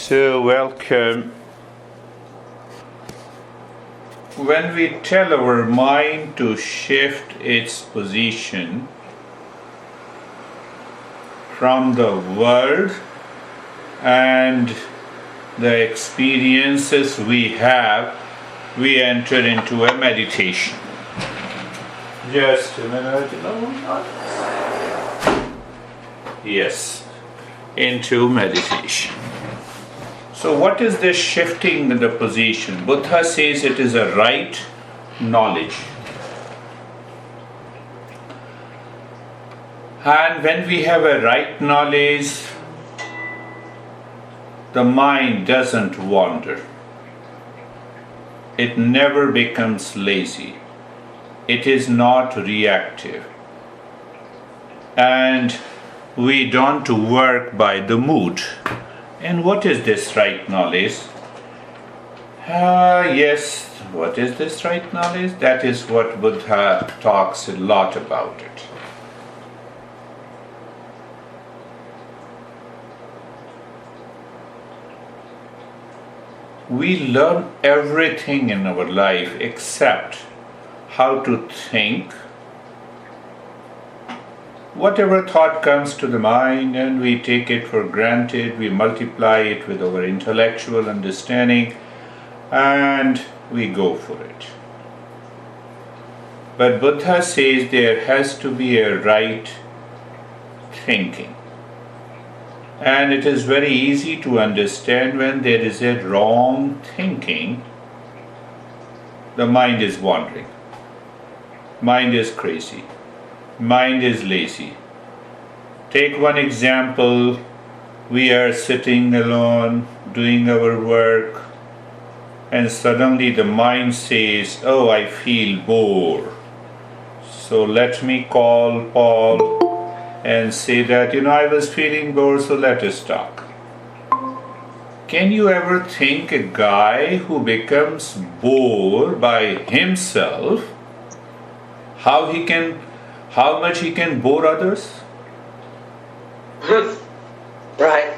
So, welcome. When we tell our mind to shift its position from the world and the experiences we have, we enter into a meditation. Just a minute. Yes, into meditation. So what is this shifting the position? Buddha says it is a right knowledge. And when we have a right knowledge, the mind doesn't wander. It never becomes lazy. It is not reactive. And we don't work by the mood. And what is this right knowledge? Yes, what is this right knowledge? That is what Buddha talks a lot about it. We learn everything in our life except how to think. Whatever thought comes to the mind and we take it for granted, we multiply it with our intellectual understanding and we go for it. But Buddha says there has to be a right thinking. And it is very easy to understand when there is a wrong thinking, the mind is wandering. Mind is crazy. Mind is lazy. Take one example. We are sitting alone, doing our work, and suddenly the mind says, "Oh, I feel bored. So let me call Paul and say that, I was feeling bored, so let us talk." Can you ever think a guy who becomes bored by himself, how much he can bore others? Right.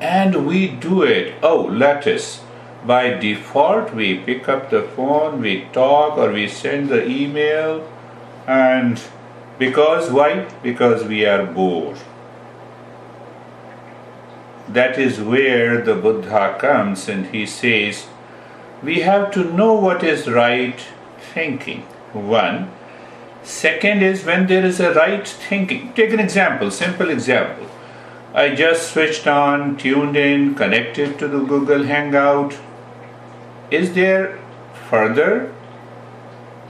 And we do it. Let us. By default, we pick up the phone, we talk, or we send the email. And why? Because we are bored. That is where the Buddha comes and he says, we have to know what is right thinking. One. Second is when there is a right thinking. Take an example, simple example. I just switched on, tuned in, connected to the Google Hangout. Is there further?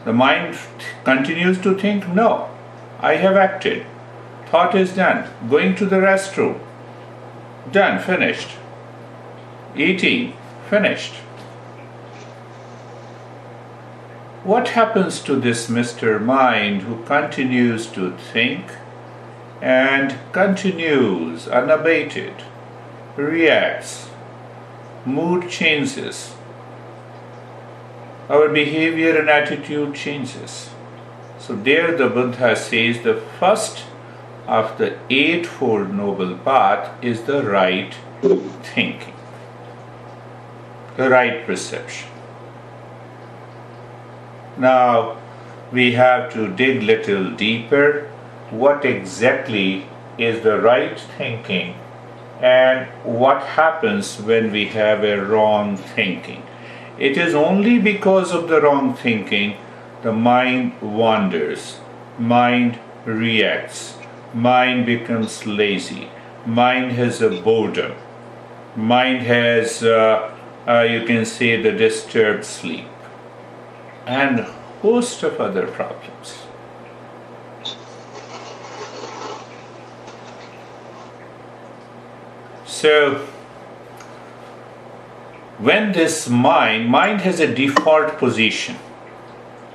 The mind continues to think, no, I have acted. Thought is done. Going to the restroom. Done, finished. Eating, finished. What happens to this Mr. Mind who continues to think and continues unabated, reacts, mood changes, our behavior and attitude changes. So there the Buddha says the first of the Eightfold Noble Path is the right thinking, the right perception. Now, we have to dig little deeper. What exactly is the right thinking and what happens when we have a wrong thinking? It is only because of the wrong thinking the mind wanders, mind reacts, mind becomes lazy, mind has a boredom, mind has, you can say, the disturbed sleep, and a host of other problems. So, when this mind has a default position,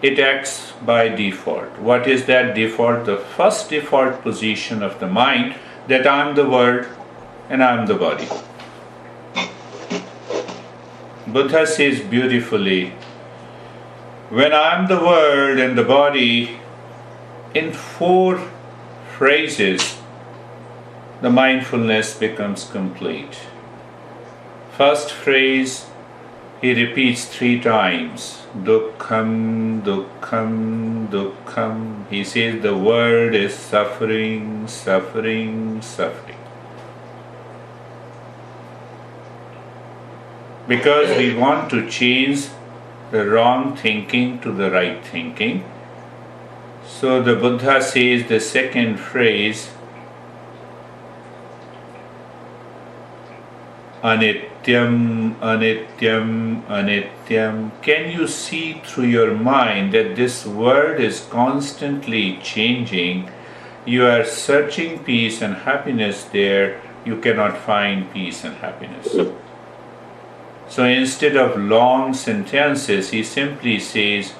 it acts by default. What is that default? The first default position of the mind, that I am the world and I am the body. Buddha says beautifully, when I am the world and the body, in 4 phrases, the mindfulness becomes complete. First phrase, he repeats 3 times. Dukkham, dukkham, dukkham. He says the world is suffering, suffering, suffering. Because we want to change the wrong thinking to the right thinking. So the Buddha says the second phrase, Anityam, anityam, anityam. Can you see through your mind that this world is constantly changing? You are searching peace and happiness there, you cannot find peace and happiness. So instead of long sentences, he simply says,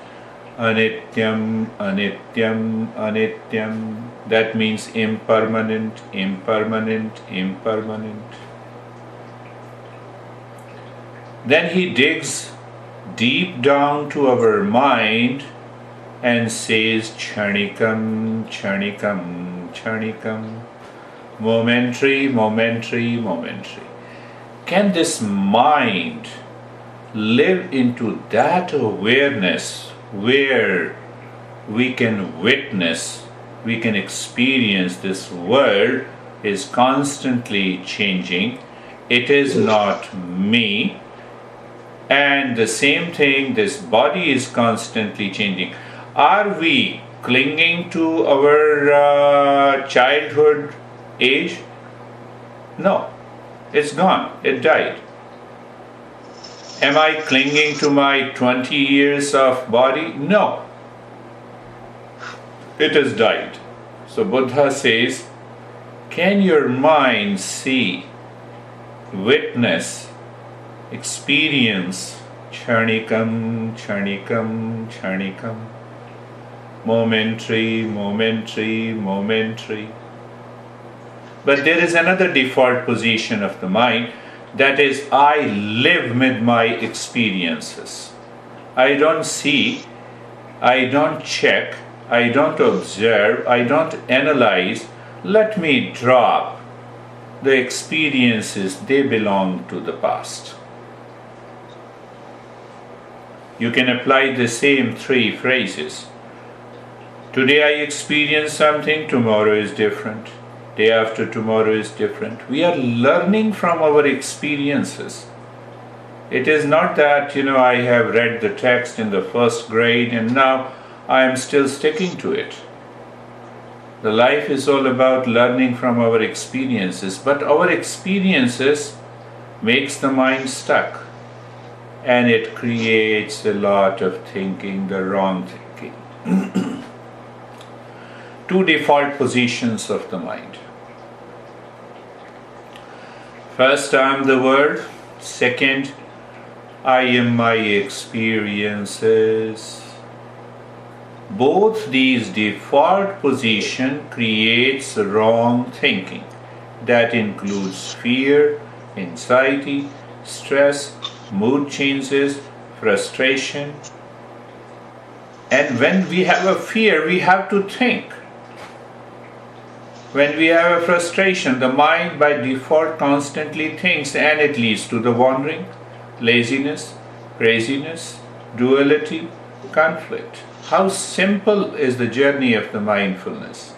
Anityam, anityam, anityam. That means impermanent, impermanent, impermanent. Then he digs deep down to our mind and says, Charnikam, charnikam, charnikam. Momentary, momentary, momentary. Can this mind live into that awareness where we can witness, we can experience this world is constantly changing. It is not me. And the same thing, this body is constantly changing. Are we clinging to our childhood age? No, it's gone, it died. Am I clinging to my 20 years of body? No, it has died. So Buddha says, can your mind see, witness, experience charnikam, charnikam, charnikam, momentary, momentary, momentary. But there is another default position of the mind, that is, I live with my experiences. I don't see, I don't check, I don't observe, I don't analyze. Let me drop the experiences, they belong to the past. You can apply the same 3 phrases. Today I experience something, tomorrow is different. Day after tomorrow is different. We are learning from our experiences. It is not that, I have read the text in the first grade and now I am still sticking to it. The life is all about learning from our experiences, but our experiences makes the mind stuck. And it creates a lot of thinking, the wrong thinking. 2 default positions of the mind. First, I am the world. Second, I am my experiences. Both these default position creates wrong thinking. That includes fear, anxiety, stress, mood changes, frustration. And when we have a fear, we have to think. When we have a frustration, the mind by default constantly thinks, and it leads to the wandering, laziness, craziness, duality, conflict. How simple is the journey of the mindfulness?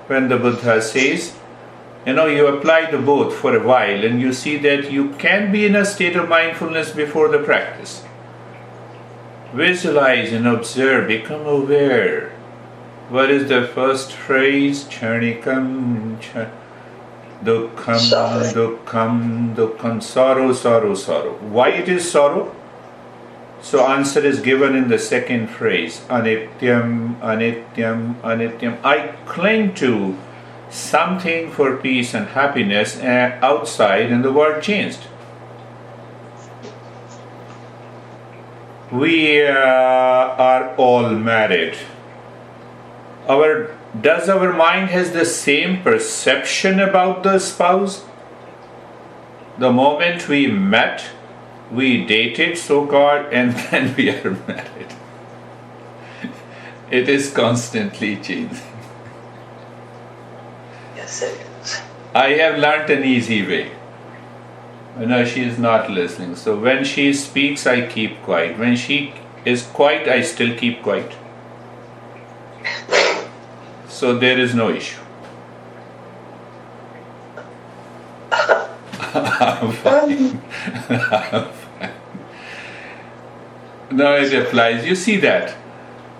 When the Buddha says, you apply the both for a while and you see that you can be in a state of mindfulness before the practice. Visualize and observe, become aware. What is the first phrase? Charnikam, dukkham, dukkham, dukkham, sorrow, sorrow, sorrow. Why it is sorrow? So answer is given in the second phrase. Anityam, anityam, anityam. I cling to something for peace and happiness outside and the world changed. We are all married. Does our mind has the same perception about the spouse? The moment we met, we dated, so-called, and then we are married. It is constantly changing. Yes, it is. I have learnt an easy way. No, she is not listening. So when she speaks, I keep quiet. When she is quiet, I still keep quiet. So there is no issue. I'm fine. I'm fine. No, it applies. You see that.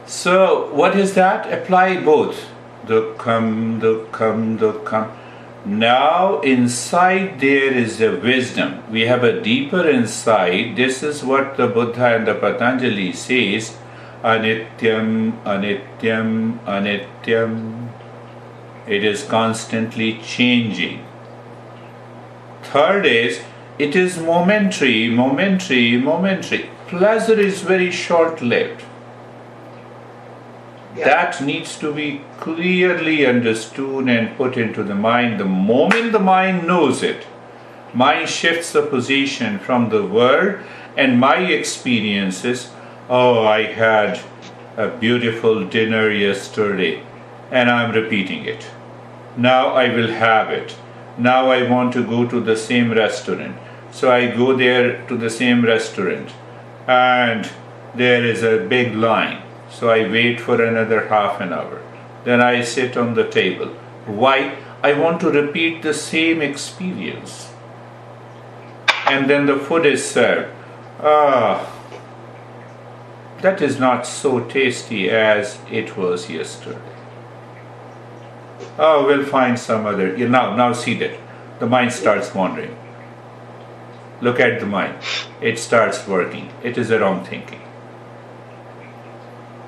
So what is that? Apply both. Dukkam, dukkam, dukkam. Now inside there is a wisdom. We have a deeper insight. This is what the Buddha and the Patanjali says. Anityam, anityam, anityam. It is constantly changing. Third is, it is momentary, momentary, momentary. Pleasure is very short-lived. That needs to be clearly understood and put into the mind. The moment the mind knows it, mind shifts the position from the world and my experiences. Oh, I had a beautiful dinner yesterday and I'm repeating it. Now I will have it. Now I want to go to the same restaurant. So I go there to the same restaurant and there is a big line. So I wait for another half an hour. Then I sit on the table. Why? I want to repeat the same experience. And then the food is served. That is not so tasty as it was yesterday. Oh, we'll find some other. Now see that. The mind starts wandering. Look at the mind. It starts working. It is a wrong thinking.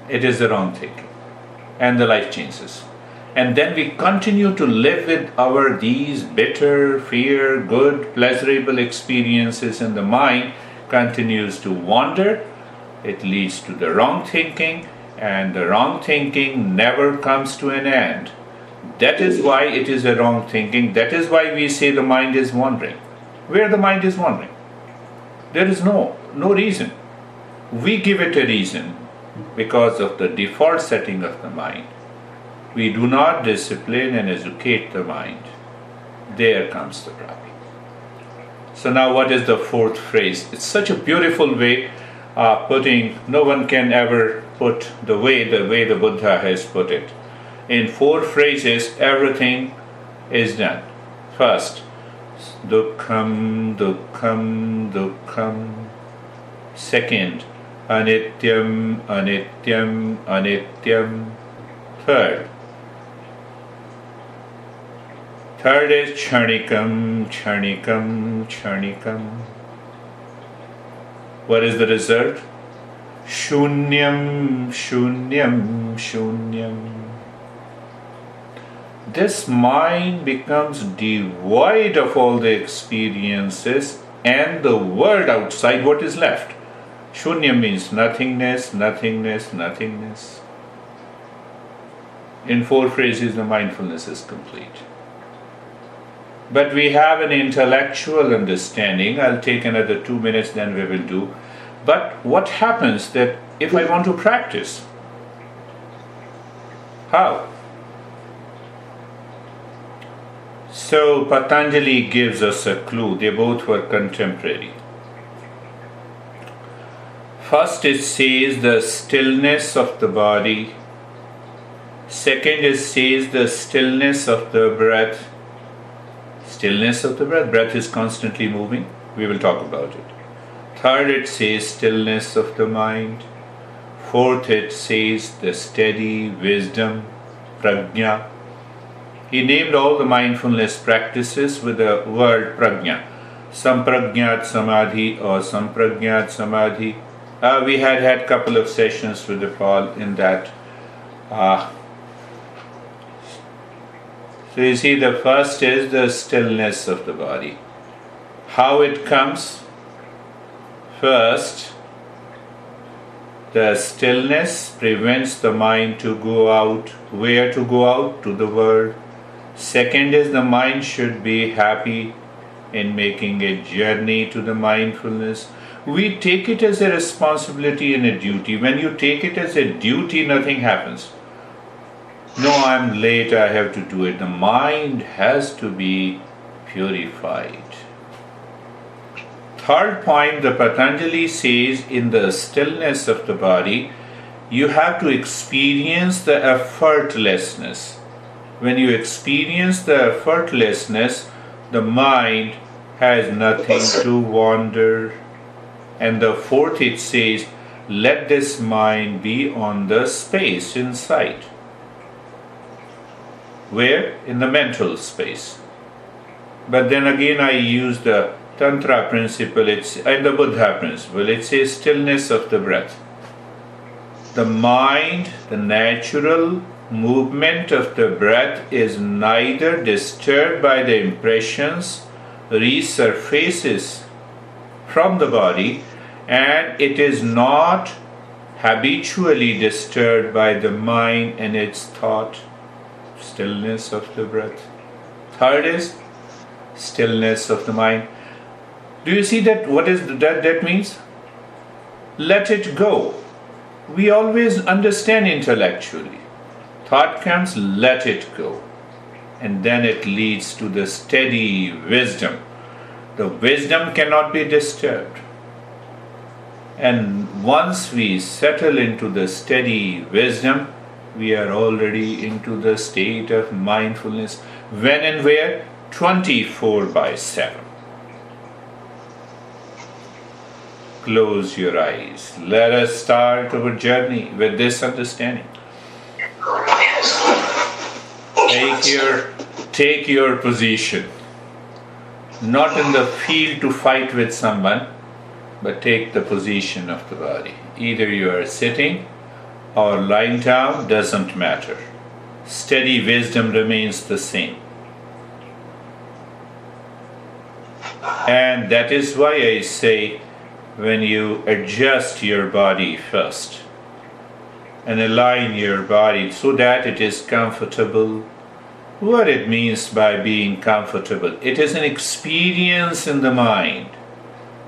It is the wrong thinking. And the life changes. And then we continue to live with these bitter, fear, good, pleasurable experiences, and the mind continues to wander. It leads to the wrong thinking, and the wrong thinking never comes to an end. That is why it is a wrong thinking. That is why we say the mind is wandering. Where the mind is wandering? There is no reason. We give it a reason because of the default setting of the mind. We do not discipline and educate the mind. There comes the problem. So now what is the fourth phrase? It's such a beautiful way putting, no one can ever put the way the Buddha has put it. In 4 phrases, everything is done. First, dukkam, dukkam, dukkam. Second, anityam, anityam, anityam. Third is charnikam, charnikam, charnikam. What is the result? Shunyam, shunyam, shunyam. This mind becomes devoid of all the experiences and the world outside. What is left? Shunya means nothingness, nothingness, nothingness. In 4 phrases, the mindfulness is complete. But we have an intellectual understanding. I'll take another 2 minutes, then we will do. But what happens that if I want to practice? How? So Patanjali gives us a clue. They both were contemporary. First it says the stillness of the body. Second it says the stillness of the breath. Stillness of the breath. Breath is constantly moving. We will talk about it. Third it says stillness of the mind. Fourth it says the steady wisdom, prajna. He named all the mindfulness practices with the word prajna. Samprajnat samadhi or samprajnat samadhi. We had couple of sessions with the Paul in that. So you see, the first is the stillness of the body. How it comes? First, the stillness prevents the mind to go out. Where to go out? To the world. Second is the mind should be happy in making a journey to the mindfulness. We take it as a responsibility and a duty. When you take it as a duty, nothing happens. No, I'm late, I have to do it. The mind has to be purified. Third point, the Patanjali says in the stillness of the body, you have to experience the effortlessness. When you experience the effortlessness, the mind has nothing to wander. And the fourth, it says, let this mind be on the space inside. Where? In the mental space. But then again, I use the Tantra principle, and the Buddha principle. It says stillness of the breath. The mind, the natural movement of the breath is neither disturbed by the impressions, resurfaces from the body, and it is not habitually disturbed by the mind and its thought. Stillness of the breath. Third is stillness of the mind. Do you see that? What is that means? Let it go. We always understand intellectually. Thought comes, let it go. And then it leads to the steady wisdom. The wisdom cannot be disturbed. And once we settle into the steady wisdom, we are already into the state of mindfulness. When and where? 24/7. Close your eyes. Let us start our journey with this understanding. Take your position. Not in the field to fight with someone, but take the position of the body. Either you are sitting or lying down, doesn't matter. Steady wisdom remains the same. And that is why I say, when you adjust your body first and align your body so that it is comfortable. What it means by being comfortable? It is an experience in the mind.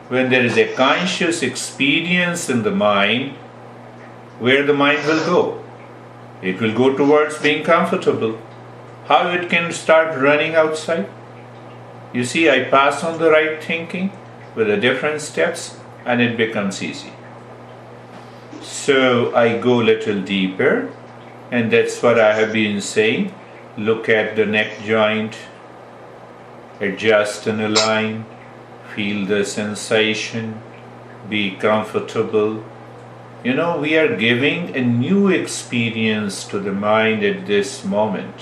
When there is a conscious experience in the mind, where the mind will go? It will go towards being comfortable. How it can start running outside? You see, I pass on the right thinking with the different steps, and it becomes easy. So I go a little deeper, and that's what I have been saying. Look at the neck joint, adjust and align, feel the sensation, be comfortable. You know, we are giving a new experience to the mind at this moment.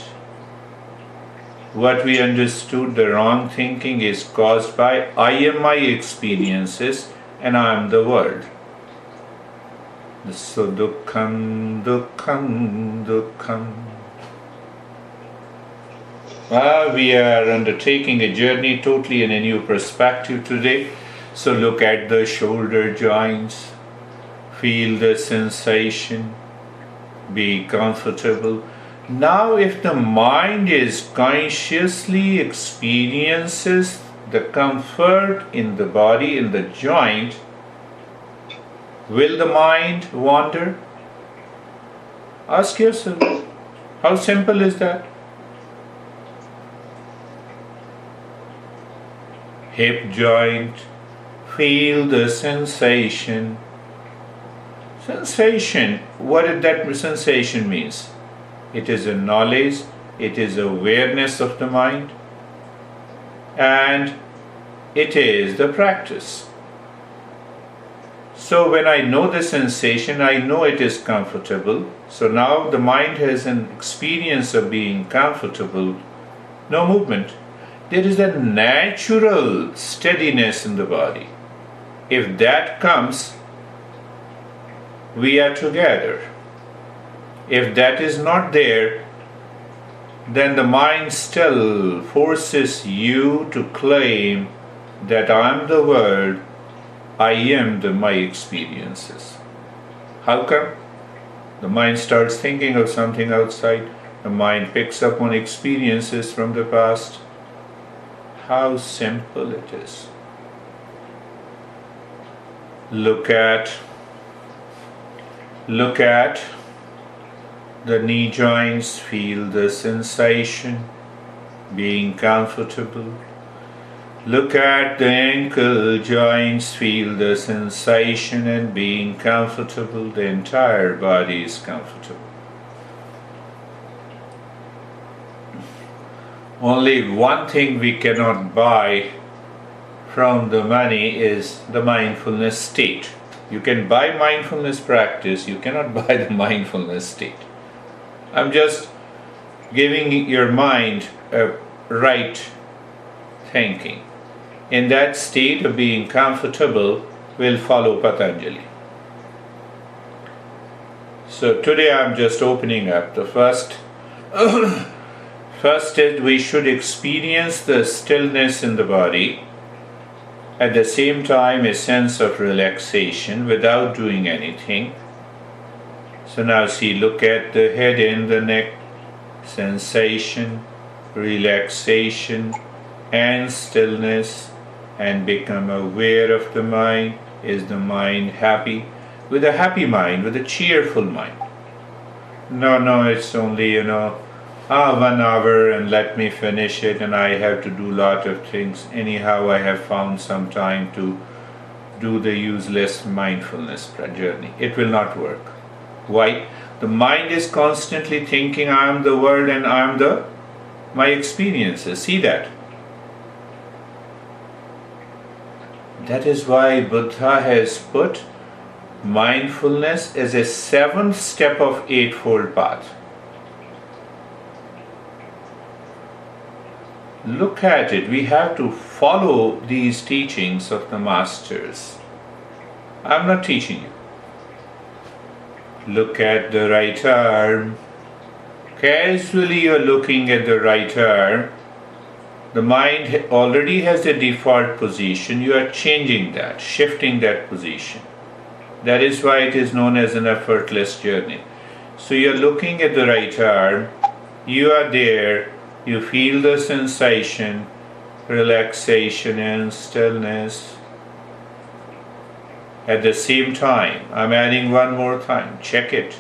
What we understood, the wrong thinking, is caused by I am my experiences and I am the world. So dukkam, dukkam, dukkam. We are undertaking a journey totally in a new perspective today. So look at the shoulder joints, feel the sensation, be comfortable. Now if the mind is consciously experiences the comfort in the body, in the joint, will the mind wander? Ask yourself, how simple is that? Hip joint, feel the sensation. Sensation, what did that sensation means? It is a knowledge, it is awareness of the mind, and it is the practice. So when I know the sensation, I know it is comfortable. So now the mind has an experience of being comfortable, no movement. There is a natural steadiness in the body. If that comes, we are together. If that is not there, then the mind still forces you to claim that I am the world, I am my experiences. How come? The mind starts thinking of something outside. The mind picks up on experiences from the past. How simple it is. Look at the knee joints, feel the sensation, being comfortable. Look at the ankle joints, feel the sensation and being comfortable. The entire body is comfortable. Only one thing we cannot buy from the money is the mindfulness state. You can buy mindfulness practice, you cannot buy the mindfulness state. I'm just giving your mind a right thinking. In that state of being comfortable, will follow Patanjali. So today I'm just opening up. The first is we should experience the stillness in the body, at the same time a sense of relaxation without doing anything. So now see, look at the head and the neck, sensation, relaxation and stillness, and become aware of the mind. Is the mind happy? With a happy mind, with a cheerful mind. No, it's only, 1 hour and let me finish it and I have to do lot of things. Anyhow, I have found some time to do the useless mindfulness journey. It will not work. Why? The mind is constantly thinking, I am the world and I am my experiences. See that? That is why Buddha has put mindfulness as a 7th step of Eightfold Path. Look at it. We have to follow these teachings of the masters. I'm not teaching you. Look at the right arm. Casually you're looking at the right arm. The mind already has a default position. You are changing that, shifting that position. That is why it is known as an effortless journey. So you're looking at the right arm. You are there. You feel the sensation, relaxation and stillness. At the same time, I'm adding one more time. Check it.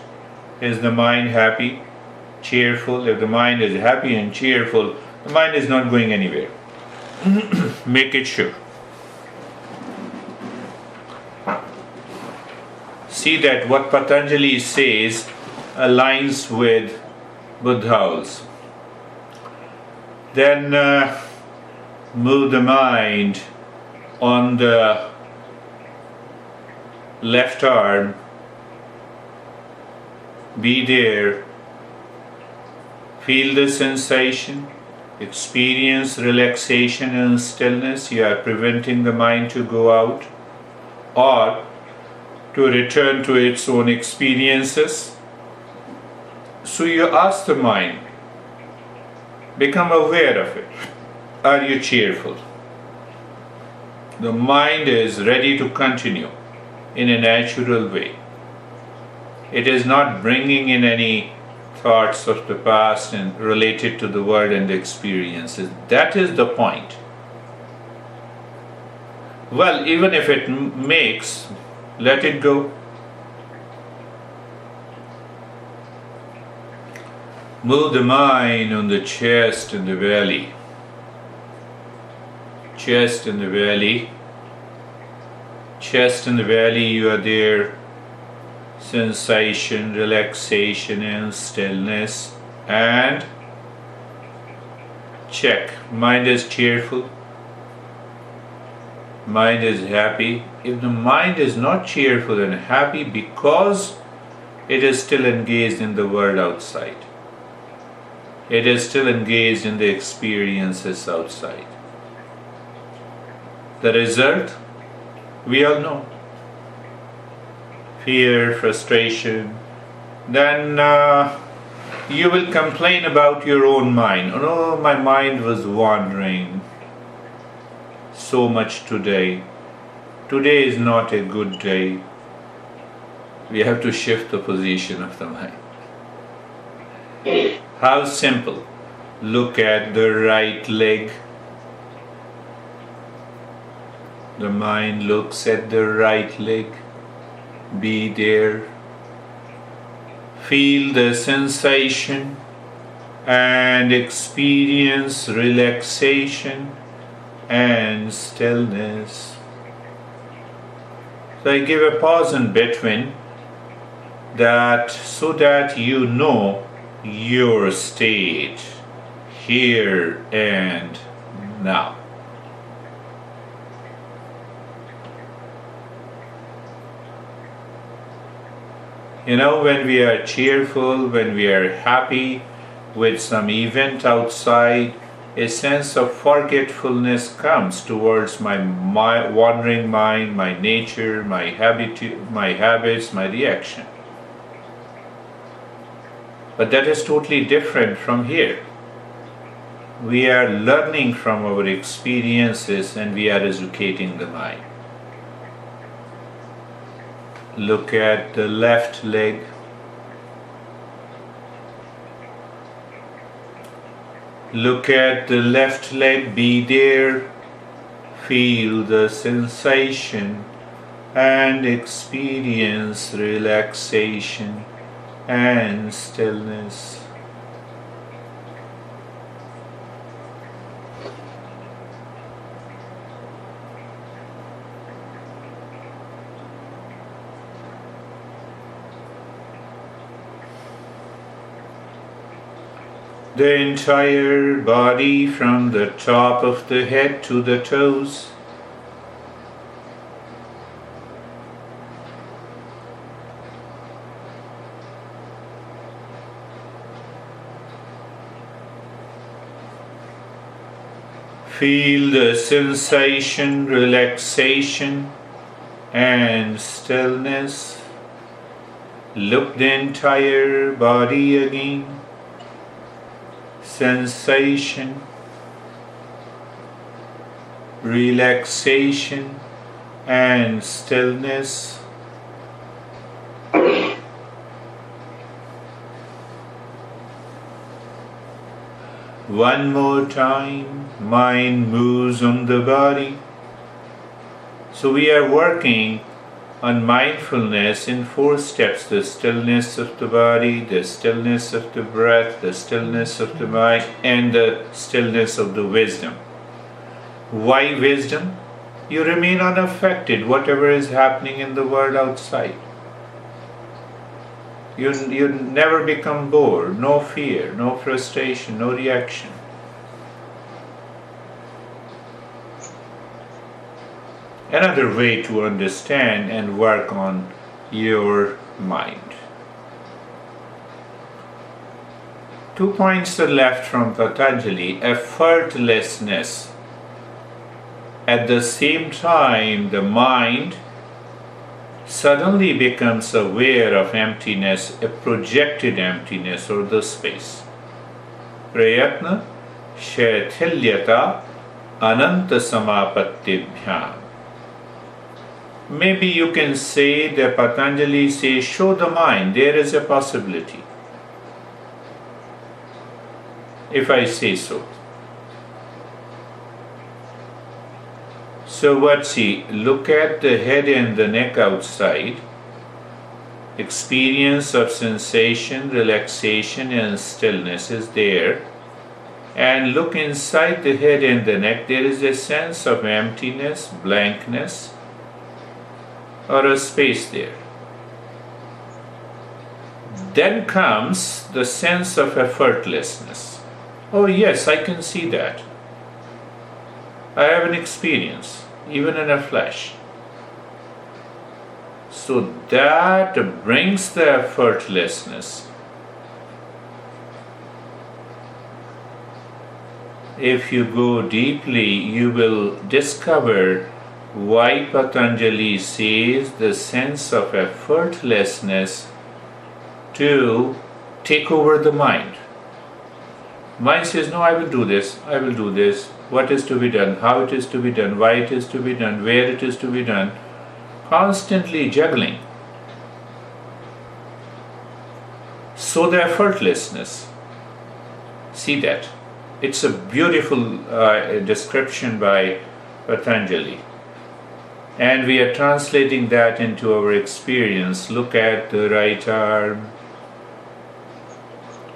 Is the mind happy, cheerful? If the mind is happy and cheerful, the mind is not going anywhere. Make it sure. See that what Patanjali says aligns with Buddha's. Then move the mind on the left arm. Be there. Feel the sensation. Experience relaxation and stillness. You are preventing the mind to go out or to return to its own experiences. So you ask the mind, become aware of it. Are you cheerful? The mind is ready to continue in a natural way. It is not bringing in any thoughts of the past and related to the world and the experiences. That is the point. Well, even if it makes, let it go. Move the mind on the chest and the belly. Chest and the belly. Chest and the belly, you are there. Sensation, relaxation and stillness. And check. Mind is cheerful. Mind is happy. If the mind is not cheerful and happy because it is still engaged in the world outside, it is still engaged in the experiences outside. The result, we all know. Fear, frustration. Then you will complain about your own mind. Oh, my mind was wandering so much today. Today is not a good day. We have to shift the position of the mind. How simple. Look at the right leg. The mind looks at the right leg. Be there. Feel the sensation and experience relaxation and stillness. So I give a pause in between that so that you know your state here and now. You know, when we are cheerful, when we are happy with some event outside, a sense of forgetfulness comes towards my wandering mind, my nature, my habits, my reaction. But that is totally different from here. We are learning from our experiences and we are educating the mind. Look at the left leg. Look at the left leg, be there. Feel the sensation and experience relaxation and stillness. The entire body from the top of the head to the toes. Feel the sensation, relaxation and stillness. Look the entire body again. Sensation, relaxation and stillness. One more time, mind moves on the body. So we are working on mindfulness in 4 steps: the stillness of the body, the stillness of the breath, the stillness of the mind, and the stillness of the wisdom. Why wisdom? You remain unaffected whatever is happening in the world outside. You never become bored, no fear, no frustration, no reaction. Another way to understand and work on your mind. 2 points are left from Patanjali: effortlessness. At the same time, the mind suddenly becomes aware of emptiness, a projected emptiness or the space. Prayatna shaithilyata ananta samapattibhyam. Maybe you can say that Patanjali says, show the mind, there is a possibility. If I say so. So what's he? Look at the head and the neck outside. Experience of sensation, relaxation and stillness is there. And look inside the head and the neck, there is a sense of emptiness, blankness, or a space there. Then comes the sense of effortlessness. Oh yes, I can see that. I have an experience, even in a flash. So that brings the effortlessness. If you go deeply, you will discover why Patanjali says the sense of effortlessness to take over the mind. Mind says, no, I will do this, I will do this. What is to be done, how it is to be done, why it is to be done, where it is to be done. Constantly juggling. So the effortlessness. See that. It's a beautiful description by Patanjali. And we are translating that into our experience. Look at the right arm,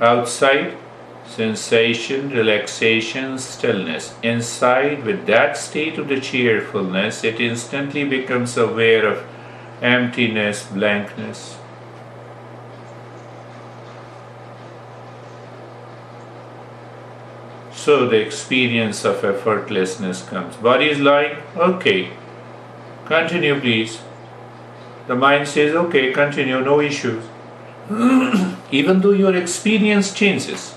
Outside, sensation, relaxation, stillness. Inside, with that state of the cheerfulness, it instantly becomes aware of emptiness, blankness. So the experience of effortlessness comes. Body is like, okay, continue please. The mind says, okay, continue, no issues. Even though your experience changes.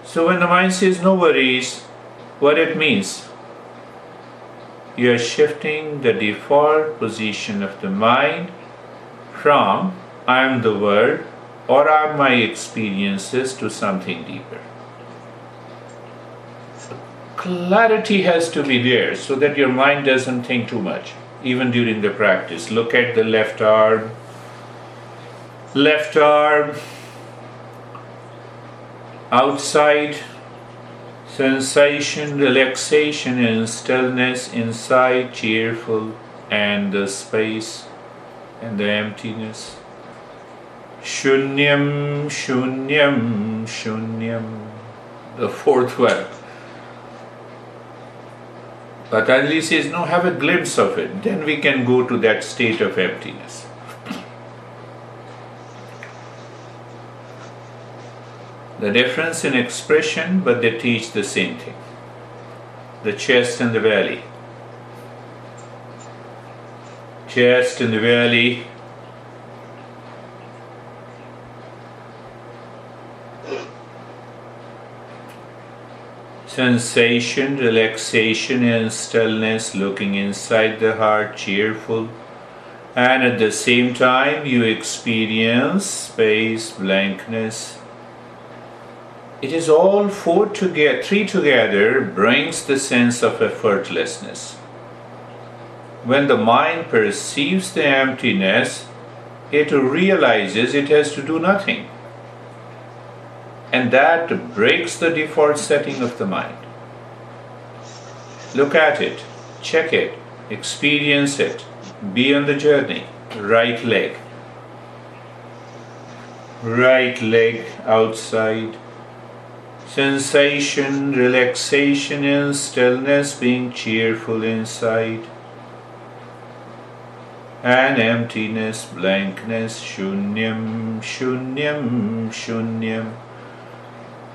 So when the mind says no worries, what it means? You are shifting the default position of the mind from I am the world or I am my experiences to something deeper. Clarity has to be there so that your mind doesn't think too much, even during the practice. Look at the left arm. Left arm, outside, sensation, relaxation and stillness, inside, cheerful, and the space and the emptiness. Shunyam, shunyam, shunyam. The fourth one. Patanjali says, no, have a glimpse of it. Then we can go to that state of emptiness. The difference in expression, but they teach the same thing. The chest and the belly. Chest and the belly. Sensation, relaxation and stillness, looking inside the heart, cheerful. And at the same time you experience space, blankness. It is all three together brings the sense of effortlessness. When the mind perceives the emptiness, it realizes it has to do nothing. And that breaks the default setting of the mind. Look at it, check it, experience it, be on the journey. Right leg. Right leg outside. Sensation, relaxation and stillness, being cheerful inside. And emptiness, blankness, shunyam, shunyam, shunyam.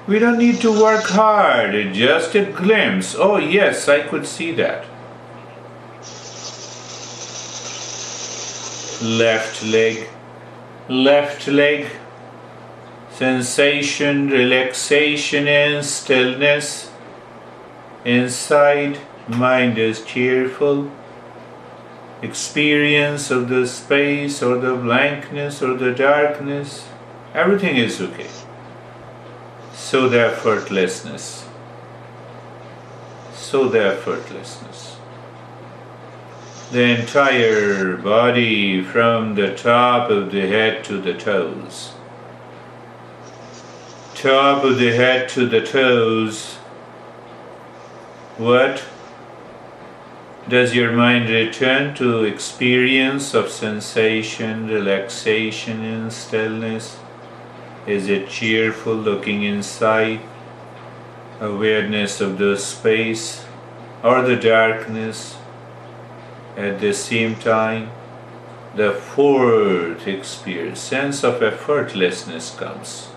We don't need to work hard, just a glimpse. Oh yes, I could see that. Left leg, left leg. Sensation, relaxation and stillness. Inside, mind is cheerful. Experience of the space or the blankness or the darkness, everything is okay. So the effortlessness. So the effortlessness. The entire body from the top of the head to the toes. Top of the head to the toes. What? Does your mind return to experience of sensation, relaxation and stillness? Is it cheerful, looking inside? Awareness of the space or the darkness? At the same time, the fourth experience, sense of effortlessness comes.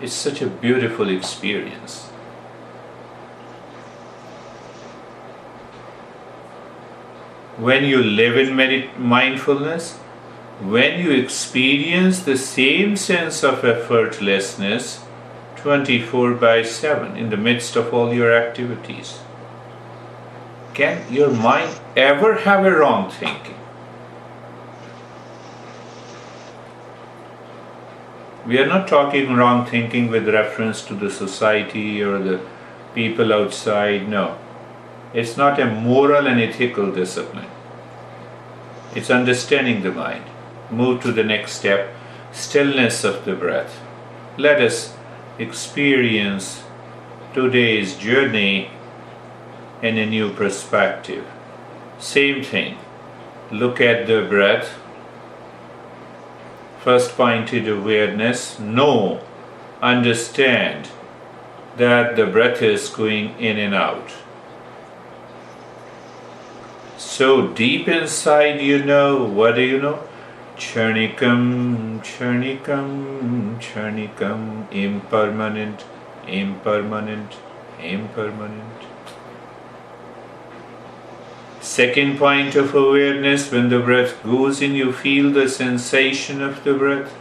It's such a beautiful experience. When you live in mindfulness, when you experience the same sense of effortlessness 24/7 in the midst of all your activities, can your mind ever have a wrong thinking? We are not talking wrong thinking with reference to the society or the people outside, no. It's not a moral and ethical discipline. It's understanding the mind. Move to the next step, stillness of the breath. Let us experience today's journey in a new perspective. Same thing. Look at the breath. First point is awareness. Know, understand that the breath is going in and out. So deep inside you know, what do you know? Churnikam, churnikam, churnikam, impermanent, impermanent, impermanent. Second point of awareness, when the breath goes in, you feel the sensation of the breath.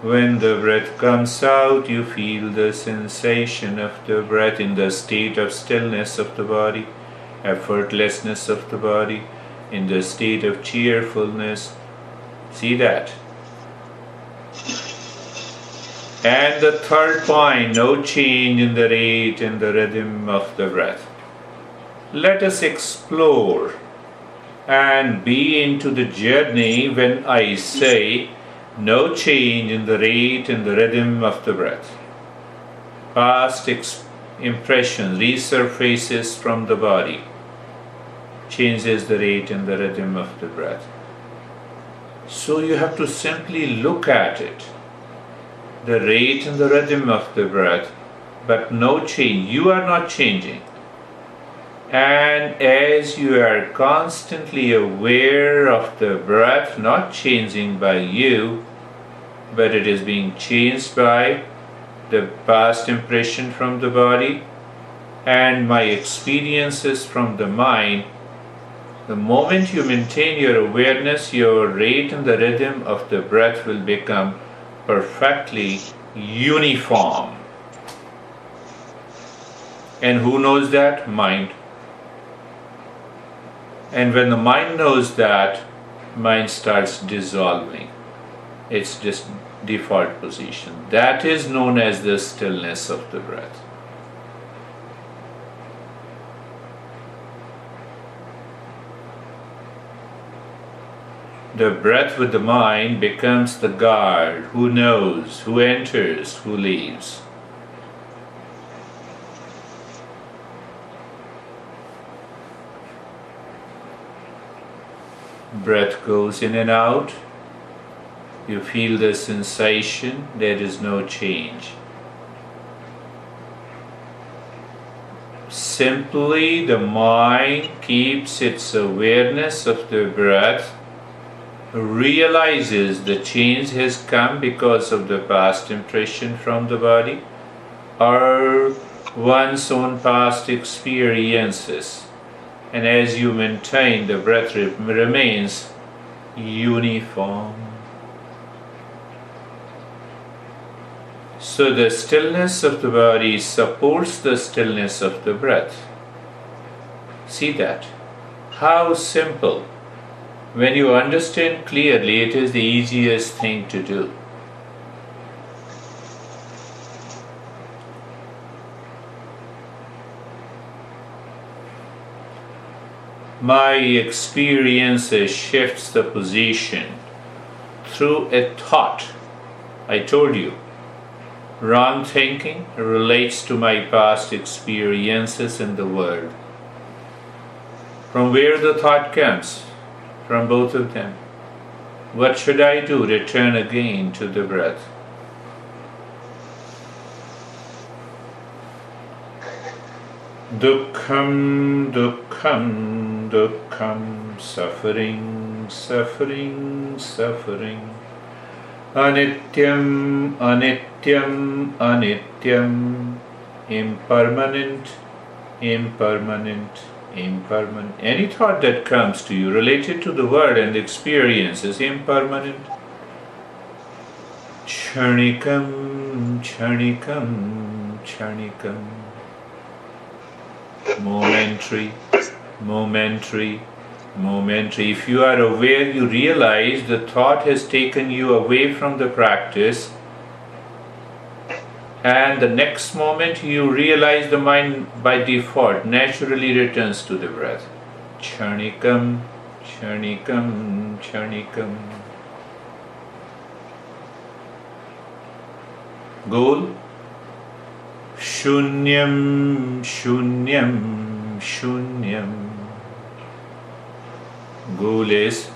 When the breath comes out, you feel the sensation of the breath in the state of stillness of the body, effortlessness of the body, in the state of cheerfulness. See that? And the third point, no change in the rate and the rhythm of the breath. Let us explore and be into the journey when I say no change in the rate and the rhythm of the breath. Past impression resurfaces from the body, changes the rate and the rhythm of the breath. So you have to simply look at it, the rate and the rhythm of the breath, but no change. You are not changing. And as you are constantly aware of the breath not changing by you, but it is being changed by the past impression from the body and my experiences from the mind, the moment you maintain your awareness, your rate and the rhythm of the breath will become perfectly uniform. And who knows that? Mind. And when the mind knows that, mind starts dissolving. It's just default position. That is known as the stillness of the breath. The breath with the mind becomes the guard who knows, who enters, who leaves. Breath goes in and out. You feel the sensation, there is no change. Simply the mind keeps its awareness of the breath, realizes the change has come because of the past impression from the body or one's own past experiences. And as you maintain, the breath remains uniform. So the stillness of the body supports the stillness of the breath. See that? How simple. When you understand clearly, it is the easiest thing to do. My experience shifts the position through a thought. I told you, wrong thinking relates to my past experiences in the world. From where the thought comes? From both of them. What should I do? Return again to the breath. Dukkham, dukkham, dukkham, suffering, suffering, suffering. Anityam, anityam, anityam, impermanent, impermanent, impermanent. Any thought that comes to you related to the world and the experience is impermanent. Churnikam, churnikam, churnikam. Momentary, momentary, momentary. If you are aware, you realize the thought has taken you away from the practice, and the next moment you realize the mind by default naturally returns to the breath. Churnikam, churnikam, churnikam. Goal? Shunyam, shunyam, shunyam. Goal is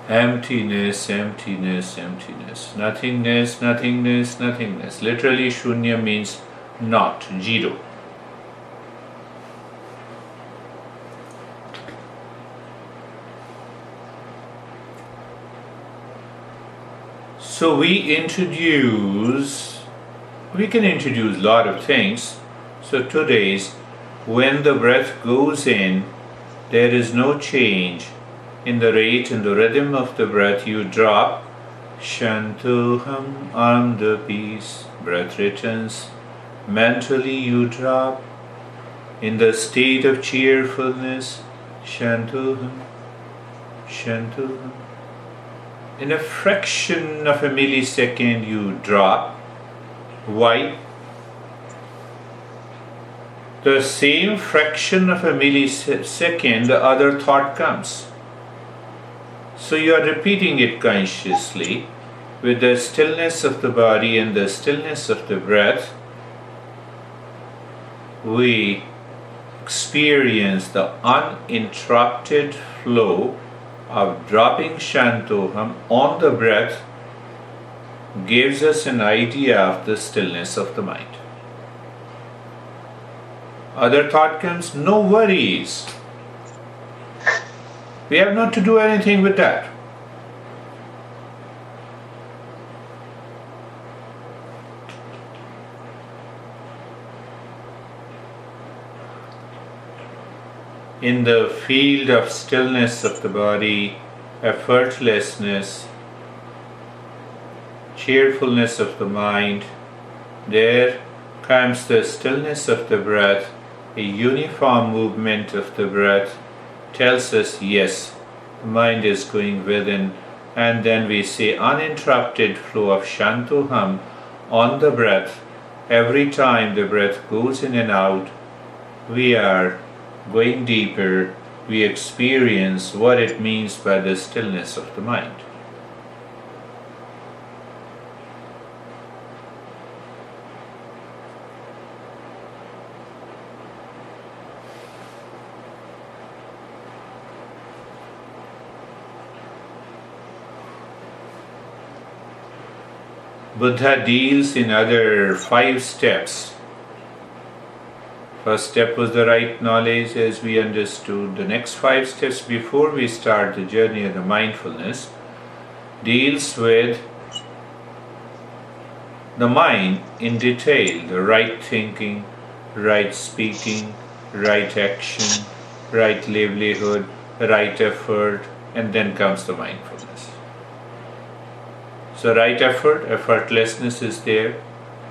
Emptiness, emptiness, emptiness. Nothingness, nothingness, nothingness. Literally, shunya means not, zero. So we can introduce a lot of things. So today's, when the breath goes in, there is no change in the rate and the rhythm of the breath. You drop Shantoham, I'm the peace. Breath returns. Mentally you drop in the state of cheerfulness. Shantoham, Shantoham. In a fraction of a millisecond you drop. Why? The same fraction of a millisecond the other thought comes. So you are repeating it consciously with the stillness of the body and the stillness of the breath. We experience the uninterrupted flow of dropping Shantoham on the breath, gives us an idea of the stillness of the mind. Other thought comes, no worries. We have not to do anything with that. In the field of stillness of the body, effortlessness, cheerfulness of the mind, there comes the stillness of the breath. A uniform movement of the breath tells us, yes, the mind is going within, and then we say uninterrupted flow of Shantoham on the breath. Every time the breath goes in and out, we are going deeper, we experience what it means by the stillness of the mind. Buddha deals in other 5 steps. First step was the right knowledge, as we understood. The next 5 steps before we start the journey of the mindfulness deals with the mind in detail, the right thinking, right speaking, right action, right livelihood, right effort, and then comes the mindfulness. So right effort, effortlessness is there.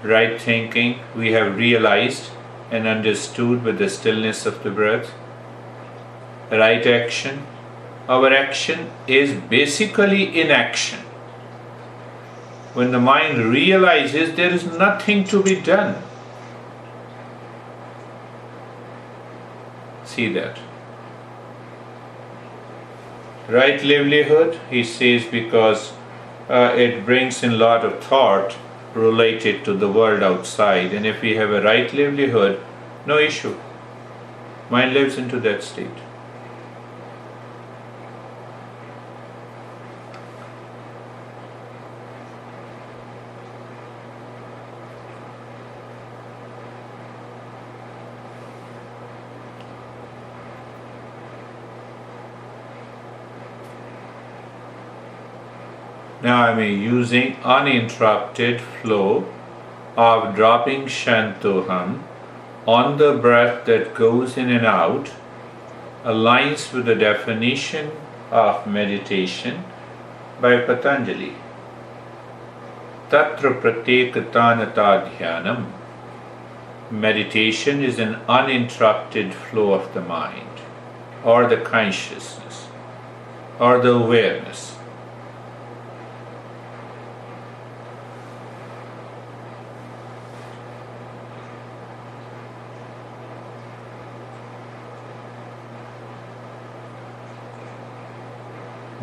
Right thinking, we have realized and understood with the stillness of the breath. Right action, our action is basically inaction. When the mind realizes there is nothing to be done. See that. Right livelihood, he says, because it brings in a lot of thought related to the world outside, and if we have a right livelihood, no issue. Mind lives into that state. Now I am using uninterrupted flow of dropping Shantoham on the breath that goes in and out, aligns with the definition of meditation by Patanjali. Tatra pratyekatanata dhyanam. Meditation is an uninterrupted flow of the mind, or the consciousness, or the awareness.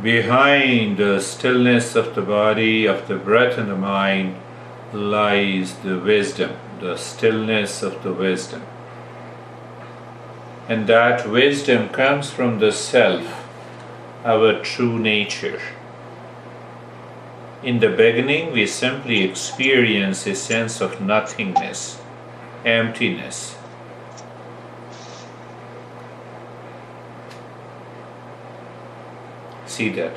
Behind the stillness of the body, of the breath and the mind, lies the wisdom, the stillness of the wisdom. And that wisdom comes from the self, our true nature. In the beginning, we simply experience a sense of nothingness, emptiness. See that?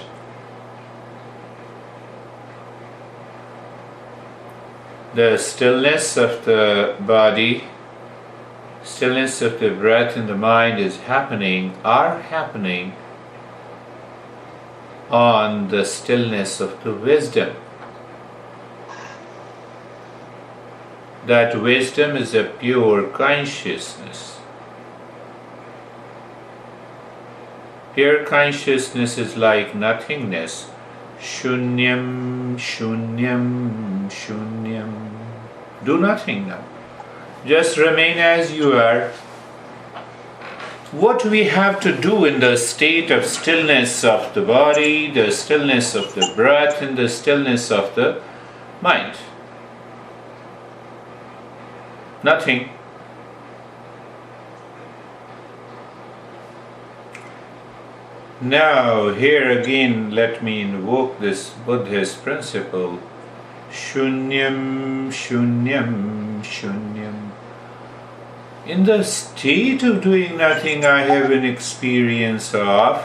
The stillness of the body, stillness of the breath and the mind are happening on the stillness of the wisdom. That wisdom is a pure consciousness. Pure consciousness is like nothingness. Shunyam, shunyam, shunyam. Do nothing now. Just remain as you are. What we have to do in the state of stillness of the body, the stillness of the breath, and the stillness of the mind? Nothing. Now, here again, let me invoke this Buddhist principle. Shunyam, shunyam, shunyam. In the state of doing nothing, I have an experience of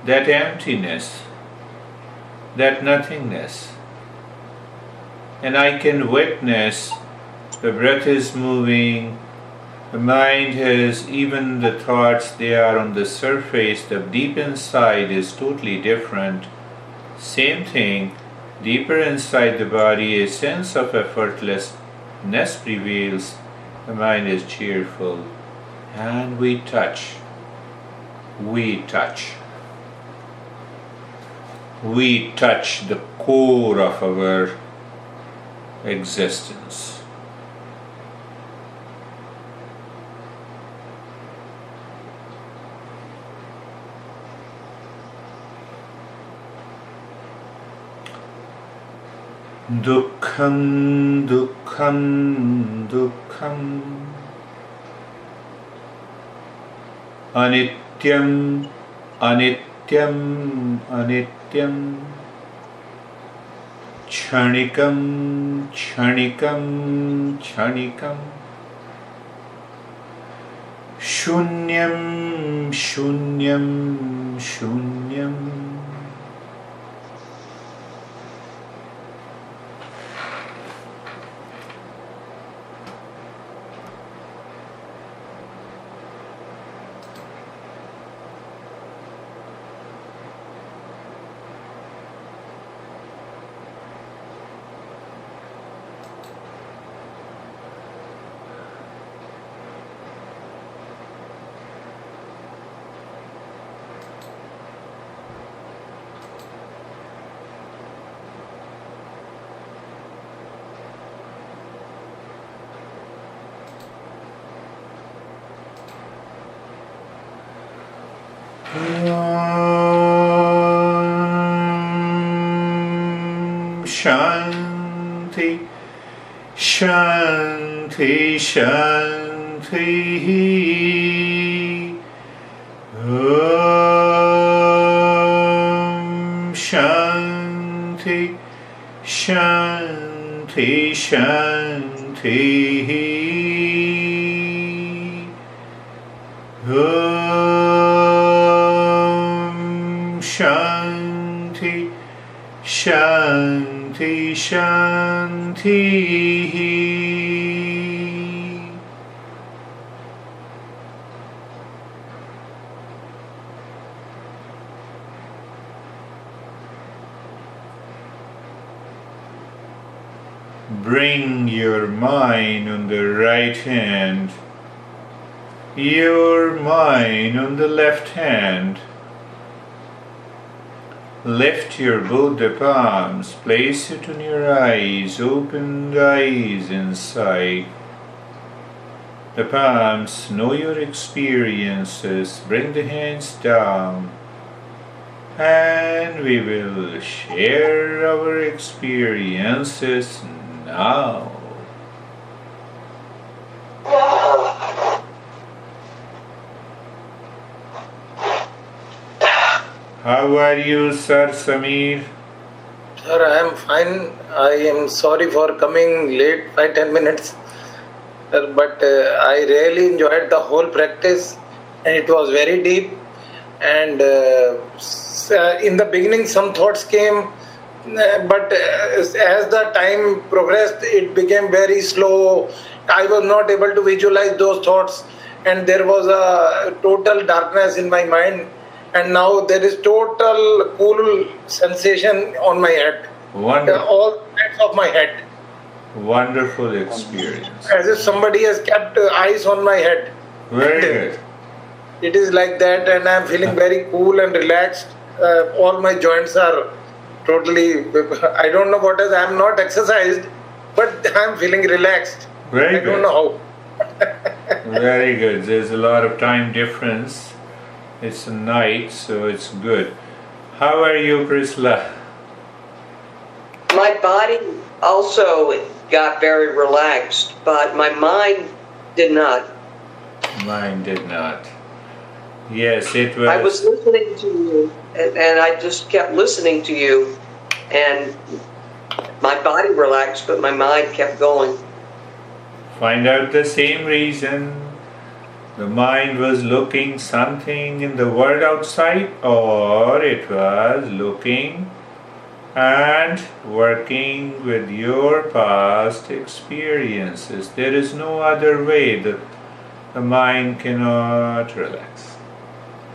that emptiness, that nothingness. And I can witness the breath is moving, the mind has, even the thoughts, they are on the surface, the deep inside is totally different. Same thing, deeper inside the body, a sense of effortlessness prevails. The mind is cheerful, and we touch. We touch the core of our existence. Dukkham, dukkham, dukkham. Anityam, anityam, anityam. Kshanikam, kshanikam, kshanikam. Shunyam, shunyam, shunyam. Shanti, shanti, shanti. Om shanti, shanti, shanti. Om shanti, shanti, shanti. Bring your mind on the right hand, your mind on the left hand. Lift your both the palms, place it on your eyes, open the eyes inside. The palms, know your experiences, bring the hands down, and we will share our experiences now. How are you, Sir Samir? Sir, I am fine. I am sorry for coming late by 10 minutes. But I really enjoyed the whole practice and it was very deep. And in the beginning, some thoughts came, but as the time progressed, it became very slow. I was not able to visualize those thoughts, and there was a total darkness in my mind. And now there is total cool sensation on my head, Wonderful. all sides of my head, Wonderful experience. as if somebody has kept ice on my head. Very good. It is like that, and I'm feeling very cool and relaxed. All my joints are totally, I don't know what is, I'm not exercised, but I'm feeling relaxed. Very I don't good. know how. Very good. There's a lot of time difference. It's a night, so it's good. How are you, Priscilla? My body also got very relaxed, but my mind did not. Mine did not. Yes, it was. I was listening to you, and I just kept listening to you, and my body relaxed, but my mind kept going. Find out the same reason. The mind was looking something in the world outside, or it was looking and working with your past experiences. There is no other way that the mind cannot relax.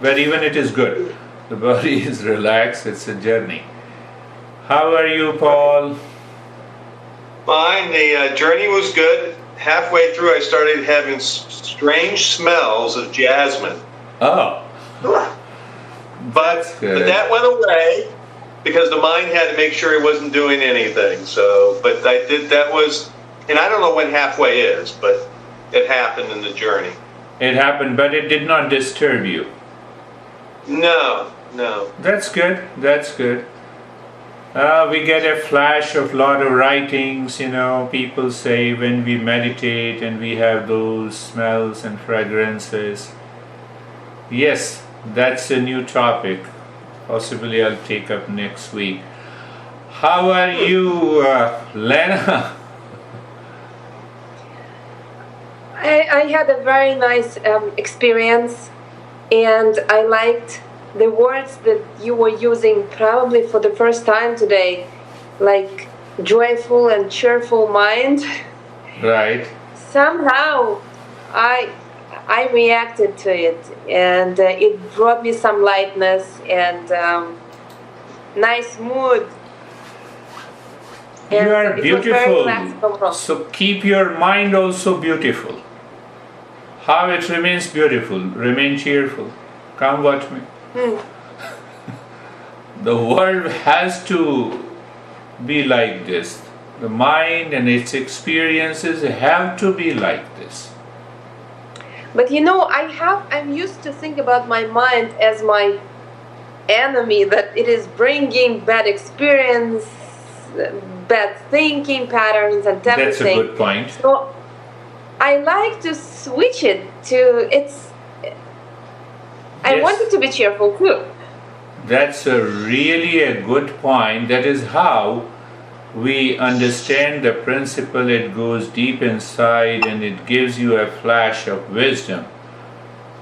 But even it is good. The body is relaxed, it's a journey. How are you, Paul? Fine. The journey was good. Halfway through, I started having strange smells of jasmine. Oh, But that went away because the mind had to make sure it wasn't doing anything. So, but I did. That was, and I don't know when halfway is, but it happened in the journey. it happened, but it did not disturb you. No, no. That's good. That's good. We get a flash of lot of writings, people say when we meditate and we have those smells and fragrances. Yes, that's a new topic. Possibly I'll take up next week. How are you, Lena? I had a very nice experience, and I liked the words that you were using probably for the first time today, like joyful and cheerful mind. Right. Somehow I reacted to it, and it brought me some lightness and nice mood. You And are it was very beautiful. relaxing. So keep your mind also beautiful. How it remains beautiful? Remain cheerful. Come watch me. The world has to be like this. The mind and its experiences have to be like this. But I'm used to think about my mind as my enemy, that it is bringing bad experience, bad thinking patterns and everything. That's a good point. So I like to switch it to I Yes. want it to be cheerful too. That's really a good point. That is how we understand the principle. It goes deep inside and it gives you a flash of wisdom.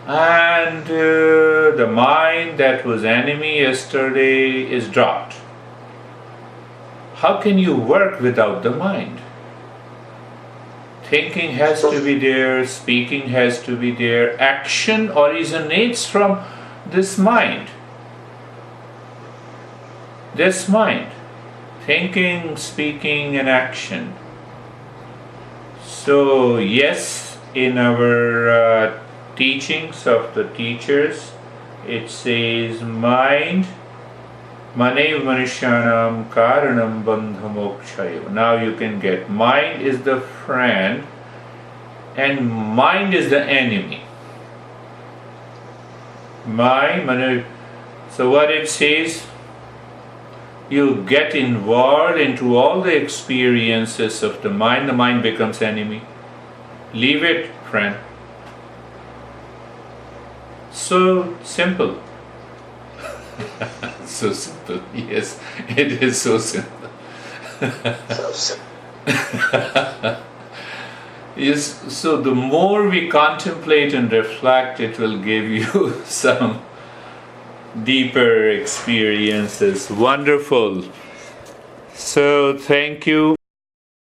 And the mind that was enemy yesterday is dropped. How can you work without the mind? Thinking has to be there, speaking has to be there, action originates from this mind. This mind. Thinking, speaking, and action. So, yes, in our teachings of the teachers, it says mind, Manev Manishyanam Karanam Bandhamokshayo. Now you can get mind is the friend and mind is the enemy. So what it says, you get involved into all the experiences of the mind becomes enemy. Leave it, friend. So simple. So simple. Yes, it is so simple. So simple. Yes, so the more we contemplate and reflect, it will give you some deeper experiences. Wonderful. So thank you.